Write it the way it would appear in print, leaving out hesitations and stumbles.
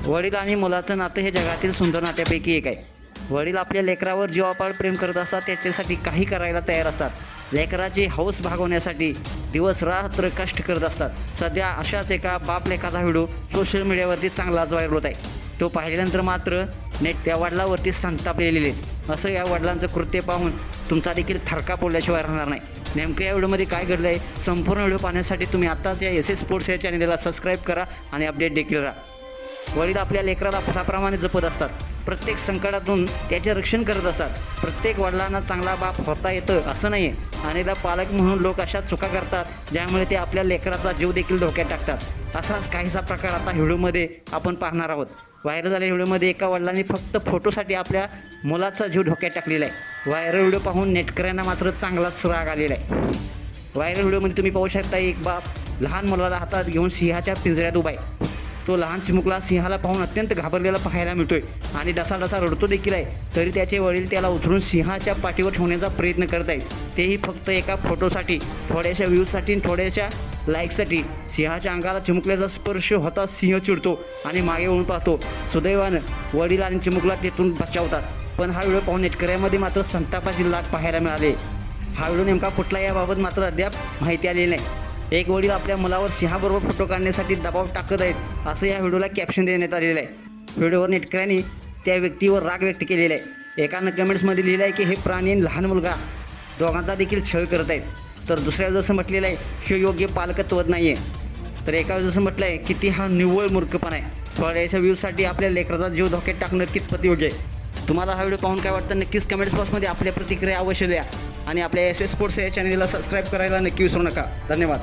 वडील आणि मुलाचं नातं हे जगातील सुंदर नात्यापैकी एक आहे. वडील आपल्या लेकरावर जीवापाड प्रेम करत असतात, त्याच्यासाठी काही करायला तयार असतात. लेकराची हौस भागवण्यासाठी दिवस रात्र कष्ट करत असतात. सध्या अशाच एका बाप लेकाचा व्हिडिओ सोशल मीडियावरती चांगलाच व्हायरल होत आहे. तो पाहिल्यानंतर मात्र नेट त्या वडिलावरती संतापलेले. असं या वडिलांचं कृत्य पाहून तुमचा देखील थरका पडल्याशिवाय राहणार नाही. नेमकं या व्हिडिओमध्ये काय घडलं आहे, संपूर्ण व्हिडिओ पाहण्यासाठी तुम्ही आत्ताच या SS स्पोर्ट्स या चॅनलला सबस्क्राईब करा आणि अपडेट देखील राहा. वडील आपल्या लेकराला फुलाप्रमाणे जपत असतात. प्रत्येक संकटातून त्याचे रक्षण करत असतात. प्रत्येक वडिलांना चांगला बाप होता येतं असं नाही आहे. अनेकदा पालक म्हणून लोक अशा चुका करतात ज्यामुळे ते आपल्या लेकराचा जीव देखील धोक्यात टाकतात. असाच काहीसा प्रकार आता व्हिडिओमध्ये आपण पाहणार आहोत. व्हायरल झालेल्या व्हिडिओमध्ये एका वडिलांनी फक्त फोटोसाठी आपल्या मुलाचा जीव धोक्यात टाकलेला आहे. व्हायरल व्हिडिओ पाहून नेटकऱ्यांना मात्र चांगलाच राग आलेला आहे. व्हायरल व्हिडिओमध्ये तुम्ही पाहू शकता एक बाप लहान मुलाला हातात घेऊन सिंहाच्या पिंजऱ्यात उभा आहे. तो लहान चिमुकला सिंहाला पाहून अत्यंत घाबरलेला पाहायला मिळतोय आणि डसाडसा रडतो देखील आहे. तरी त्याचे वडील त्याला उचलून सिंहाच्या पाठीवर ठेवण्याचा प्रयत्न करत आहेत, तेही फक्त एका फोटोसाठी, थोड्याशा व्ह्यूजसाठी, थोड्याशा लाईकसाठी. सिंहाच्या अंगाला चिमुकल्याचा स्पर्श होता सिंह चिडतो आणि मागे वळून पाहतो. सुदैवानं वडील आणि चिमुकला तेथून बचावतात. पण हा व्हिडिओ पाहून नेटकऱ्यामध्ये मात्र संतापाची लाट पाहायला मिळाली. हा व्हिडिओ नेमका कुठला याबाबत मात्र अद्याप माहिती आलेली नाही. एक वडील आपल्या मुलावर सिंहाबरोबर फोटो काढण्यासाठी दबाव टाकत आहेत असं या व्हिडिओला कॅप्शन देण्यात आलेलं आहे. व्हिडिओवर नेटकऱ्यांनी त्या व्यक्तीवर राग व्यक्त केलेला आहे. एकानं कमेंट्समध्ये लिहिलं आहे की हे प्राणी आणि लहान मुलगा दोघांचा देखील छळ करत आहेत. तर दुसऱ्या जसं म्हटलेलं आहे हे योग्य पालकत्वच नाही आहे. तर एका जसं म्हटलं आहे किती हा निव्वळ मूर्खपणा आहे. थोड्याशा व्ह्यूजसाठी आपल्या लेकराचा जीव धोक्यात टाकणं कितपत योग्य आहे. तुम्हाला हा व्हिडिओ पाहून काय वाटतं नक्कीच कमेंट्स बॉक्समध्ये आपल्या प्रतिक्रिया अवश्य द्या आणि आपल्या SS स्पोर्ट्स या चॅनलला सबस्क्राईब करायला नक्की विसरू नका. धन्यवाद.